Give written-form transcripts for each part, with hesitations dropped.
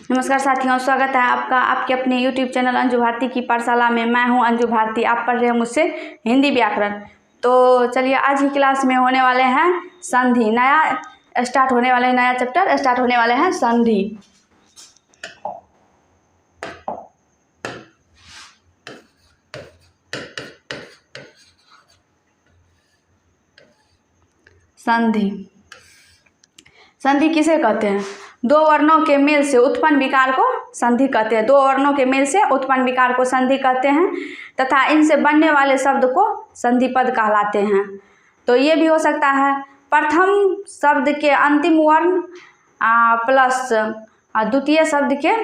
नमस्कार साथियों, स्वागत है आपका आपके अपने YouTube चैनल अंजू भारती की पाठशाला में। मैं हूं अंजू भारती। आप पढ़ रहे हैं मुझसे हिंदी व्याकरण। तो चलिए, आज की क्लास में होने वाले हैं संधि। नया स्टार्ट होने वाले नया चैप्टर स्टार्ट होने वाले हैं संधि। संधि संधि किसे कहते हैं? दो वर्णों के मेल से उत्पन्न विकार को संधि कहते हैं। दो वर्णों के मेल से उत्पन्न विकार को संधि कहते हैं तथा इनसे बनने वाले शब्द को संधि पद कहलाते हैं। तो ये भी हो सकता है प्रथम शब्द के अंतिम वर्ण प्लस द्वितीय शब्द के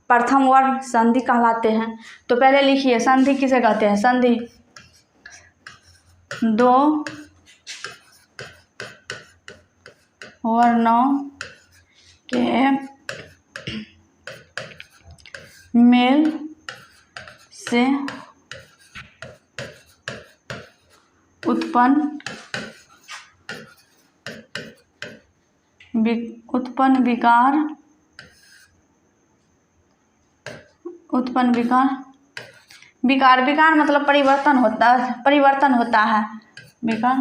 प्रथम वर्ण संधि कहलाते हैं। तो पहले लिखिए, संधि किसे कहते हैं? संधि दो वर्णों के मेल से उत्पन्न विकार विकार मतलब परिवर्तन होता है। विकार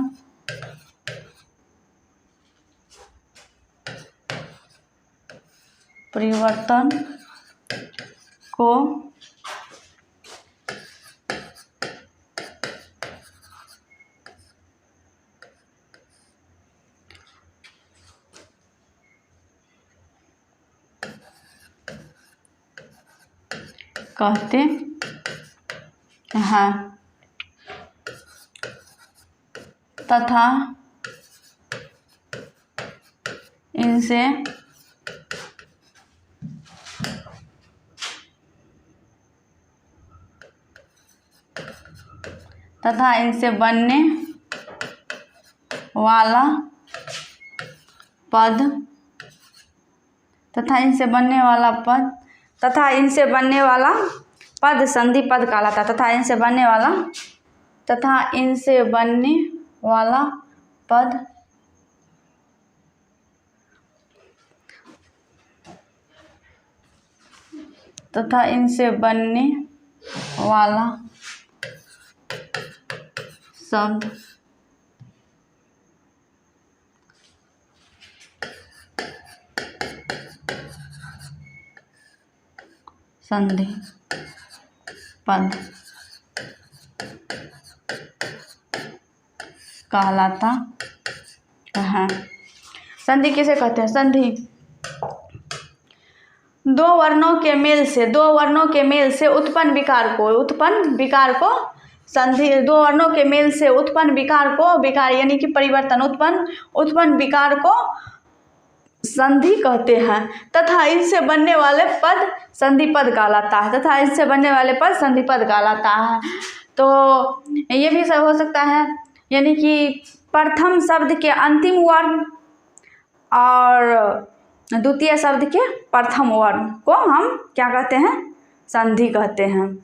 परिवर्तन को कहते हैं तथा इनसे बनने वाला पद संधि पद कहलाता है। तथा इनसे बनने वाला पद शब्द संधि पद कहलाता है। संधि किसे कहते हैं? संधि दो वर्णों के मेल से उत्पन्न विकार को संधि दो वर्णों के मेल से उत्पन्न विकार यानी कि परिवर्तन उत्पन्न विकार को संधि कहते हैं तथा इनसे बनने वाले पद संधि पद कहलाता है। तो ये भी सब हो सकता है, यानी कि प्रथम शब्द के अंतिम वर्ण और द्वितीय शब्द के प्रथम वर्ण को हम क्या कहते हैं? संधि कहते हैं।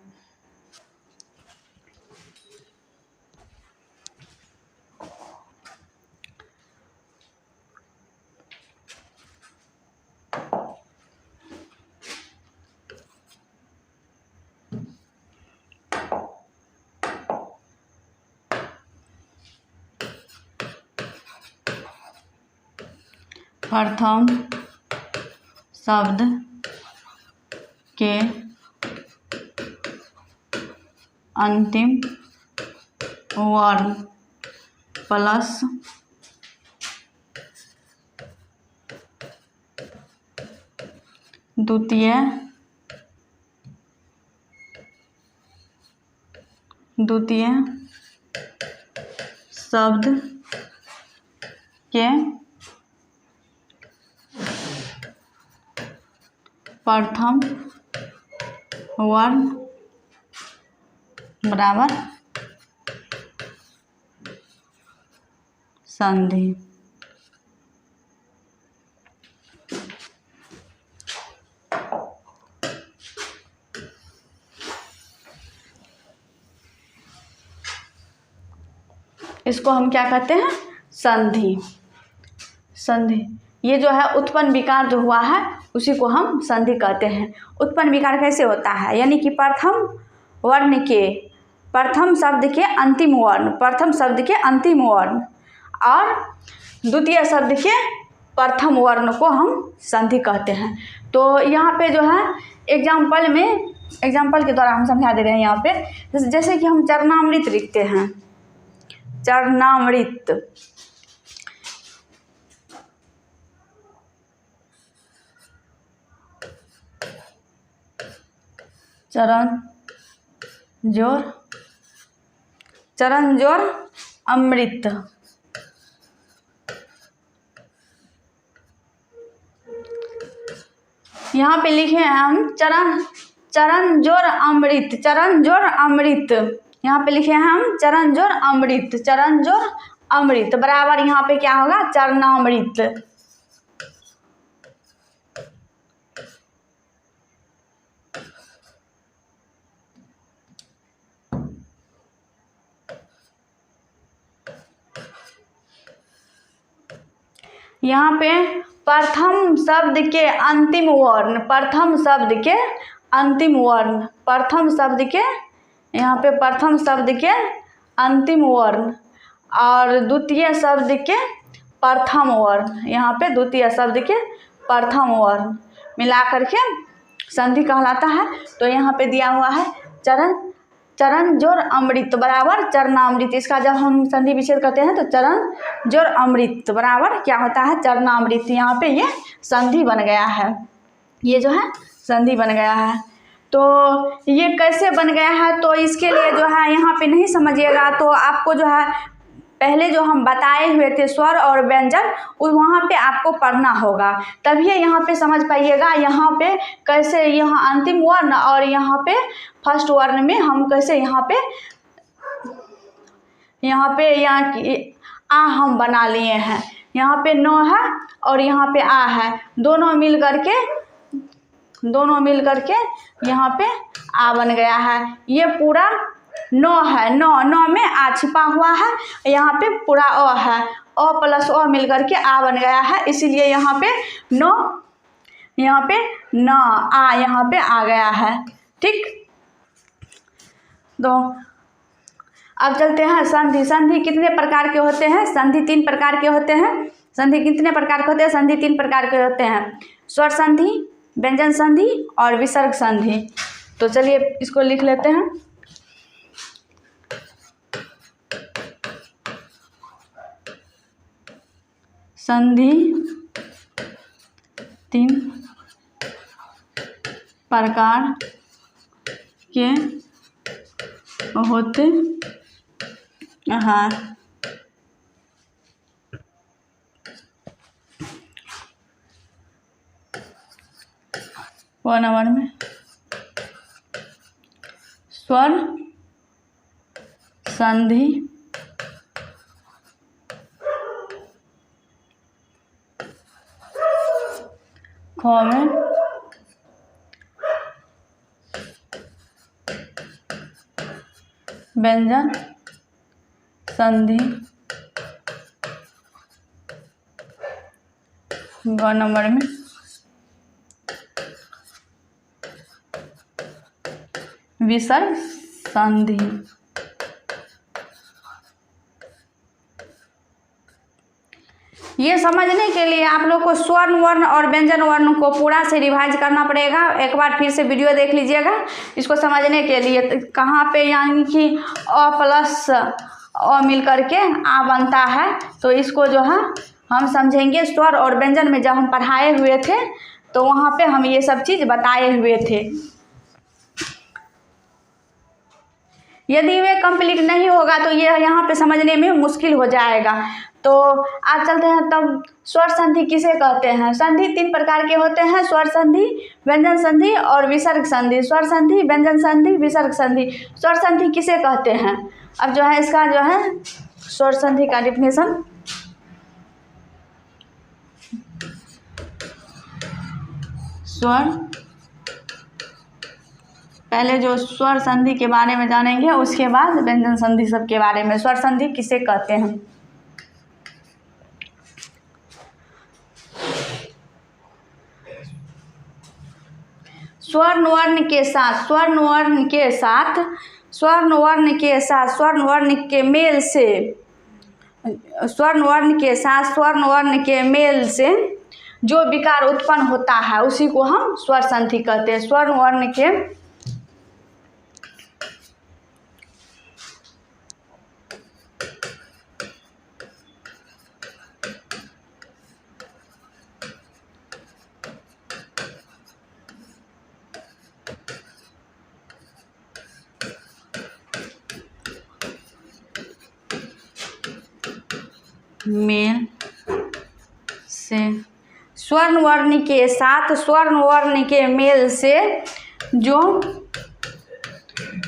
प्रथम शब्द के अंतिम वर्ण प्लस द्वितीय शब्द के प्रथम वर्ण बराबर संधि। इसको हम क्या कहते हैं? संधि। ये जो है उत्पन्न विकार जो हुआ है उसी को हम संधि कहते हैं। उत्पन्न विकार कैसे होता है, यानी कि प्रथम वर्ण के प्रथम शब्द के अंतिम वर्ण, प्रथम शब्द के अंतिम वर्ण और द्वितीय शब्द के प्रथम वर्ण को हम संधि कहते हैं। तो यहाँ पे जो है एग्जाम्पल के द्वारा हम समझा दे रहे हैं। यहाँ पे जैसे कि हम चरणामृत लिखते हैं, चरणामृत, चरण जोर अमृत। यहाँ पे लिखे हैं हम चरण जोर अमृत, चरण जोर अमृत। यहाँ पे लिखे हैं हम चरण जोर अमृत, चरण जोर अमृत बराबर यहाँ पे क्या होगा, चरणामृत। यहाँ पे प्रथम शब्द के अंतिम वर्ण, प्रथम शब्द के अंतिम वर्ण, प्रथम शब्द के यहाँ पे प्रथम शब्द के अंतिम वर्ण और द्वितीय शब्द के प्रथम वर्ण, यहाँ पे द्वितीय शब्द के प्रथम वर्ण मिला करके संधि कहलाता है। तो यहाँ पे दिया हुआ है चरण जोर अमृत बराबर चरणामृत। इसका जब हम संधि विच्छेद करते हैं तो चरण जोर अमृत बराबर क्या होता है, चरणामृत। यहाँ पे ये संधि बन गया है, ये जो है संधि बन गया है। तो ये कैसे बन गया है, तो इसके लिए जो है यहाँ पे नहीं समझिएगा तो आपको जो है पहले जो हम बताए हुए थे स्वर और व्यंजन वहाँ पे आपको पढ़ना होगा, तभी यहाँ पे समझ पाइएगा। यहाँ पे कैसे यहाँ अंतिम वर्ण और यहाँ पे फर्स्ट वर्ण में हम कैसे यहाँ पे आ हम बना लिए हैं। यहाँ पे न है और यहाँ पे आ है, दोनों मिल करके यहाँ पे आ बन गया है। ये पूरा न है, न में आ छिपा हुआ है, यहाँ पे पूरा अ है, अ प्लस अ मिल करके आ बन गया है, इसीलिए यहाँ पे न, यहाँ पे न आ यहाँ पे आ गया है। ठीक, तो अब चलते हैं संधि। संधि कितने प्रकार के होते हैं, संधि 3 प्रकार के होते हैं। संधि कितने प्रकार के होते हैं, संधि 3 प्रकार के होते हैं, स्वर संधि, व्यंजन संधि और विसर्ग संधि। तो चलिए इसको लिख लेते हैं। संधि 3 प्रकार के होते हैं। वन नंबर में स्वर संधि, ख में व्यंजन संधि, ग नंबर में विसर्ग संधि। ये समझने के लिए आप लोग को स्वर्ण वर्ण और व्यंजन वर्ण को पूरा से रिवाइज करना पड़ेगा। एक बार फिर से वीडियो देख लीजिएगा इसको समझने के लिए। कहाँ पे यानी कि अ प्लस अ मिल करके आ बनता है, तो इसको जो है हम समझेंगे। स्वर और व्यंजन में जब हम पढ़ाए हुए थे तो वहाँ पे हम ये सब चीज़ बताए हुए थे। यदि वे कंप्लीट नहीं होगा तो ये यहाँ पे समझने में मुश्किल हो जाएगा। तो आज चलते हैं तब स्वर संधि किसे कहते हैं। संधि 3 प्रकार के होते हैं, स्वर संधि, व्यंजन संधि और विसर्ग संधि। स्वर संधि, व्यंजन संधि, विसर्ग संधि। स्वर संधि किसे कहते हैं, अब जो है इसका जो है स्वर संधि का डिफिनेशन। स्वर, पहले जो स्वर संधि के बारे में जानेंगे उसके बाद व्यंजन संधि सब के बारे में। स्वर संधि किसे कहते हैं। स्वर्ण वर्ण के साथ स्वर्ण वर्ण के साथ स्वर्ण वर्ण के साथ स्वर्ण वर्ण के मेल से स्वर्ण वर्ण के साथ स्वर्ण वर्ण के मेल से जो विकार उत्पन्न होता है उसी को हम स्वर संधि कहते हैं। स्वर्ण वर्ण के मेल से स्वर्ण वर्ण के साथ स्वर्ण वर्ण के मेल से जो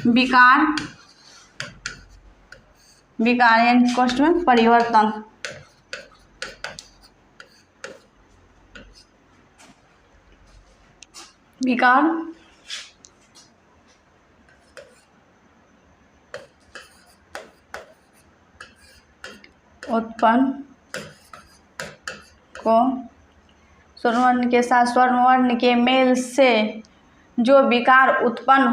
विकार यानी कष्ट में परिवर्तन विकार उत्पन्न को स्वर्ण वर्ण के साथ स्वर्ण वर्ण के मेल से जो विकार उत्पन्न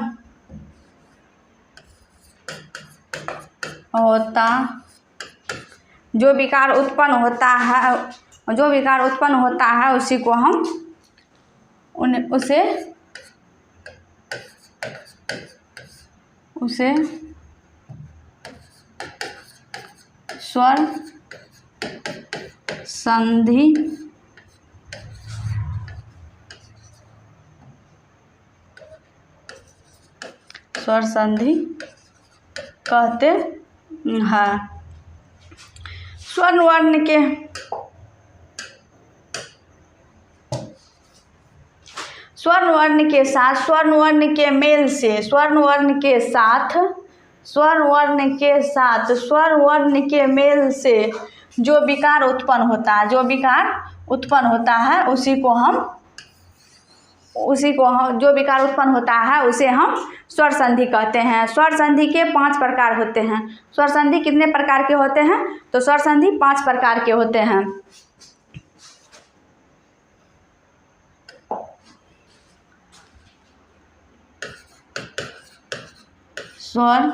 होता जो विकार उत्पन्न होता है उसी को हम उसे स्वर संधि कहते हैं। स्वर्ण वर्ण के स्वर्ण वर्ण के साथ स्वर्ण वर्ण के मेल से स्वर्ण वर्ण के साथ स्वर्ण वर्ण के साथ स्वर्ण वर्ण के मेल से जो विकार उत्पन्न होता है उसी को हम जो विकार उत्पन्न होता है उसे हम स्वर संधि कहते हैं। स्वर संधि के 5 प्रकार होते हैं। स्वर संधि कितने प्रकार के होते हैं? तो स्वर संधि 5 प्रकार के होते हैं। स्वर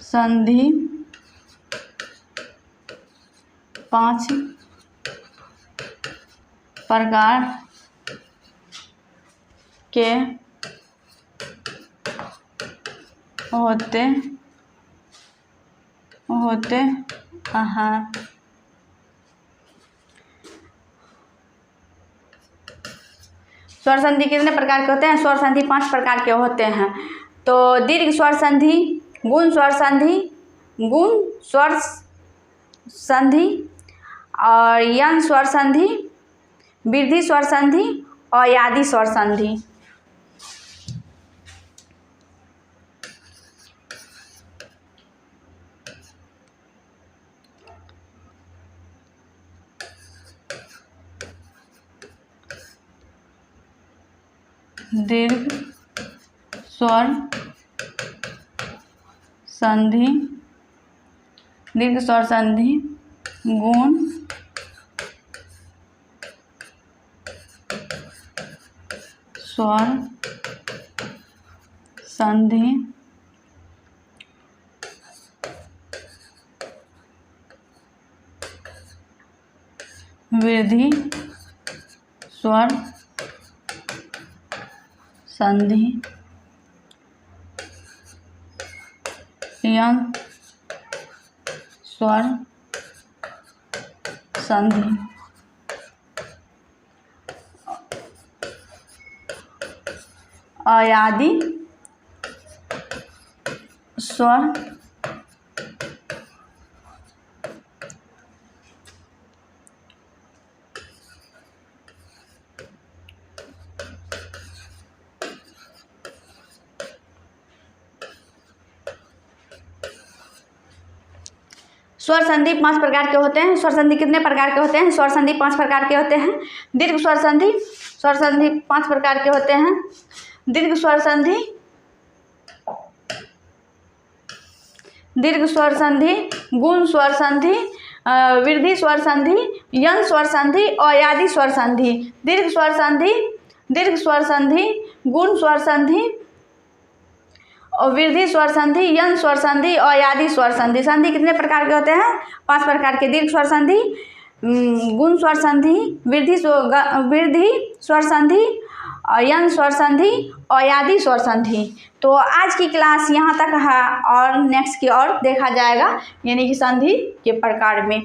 संधि 5 प्रकार के होते हैं। स्वर संधि कितने प्रकार के होते हैं? स्वर संधि 5 प्रकार के होते हैं। तो दीर्घ स्वर संधि, गुण स्वर संधि और यंग स्वर संधि, वृद्धि स्वर संधि और यादि स्वर संधि। दीर्घ स्वर संधि, गुण स्वर संधि, वृद्धि स्वर संधि, यंग स्वर संधि। अयादि स्वर स्वर संधि 5 प्रकार के होते हैं। स्वर संधि कितने प्रकार के होते हैं? स्वर संधि 5 प्रकार के होते हैं। दीर्घ स्वर संधि 5 प्रकार के होते हैं। दीर्घ स्वर संधि, गुण स्वर संधि, वृद्धि स्वर संधि, यन स्वर संधि, अयादि स्वर संधि, दीर्घ स्वर संधि, गुण स्वर संधि, और वृद्धि स्वर संधि, यन स्वर संधि, अयादि स्वर संधि। संधि कितने प्रकार के होते हैं? 5 प्रकार के। दीर्घ स्वर संधि, गुण स्वर संधि, वृद्धि स्वर संधि, यन स्वर संधि, अयादि स्वर संधि। तो आज की क्लास यहाँ तक है और नेक्स्ट की ओर देखा जाएगा, यानी कि संधि के प्रकार में।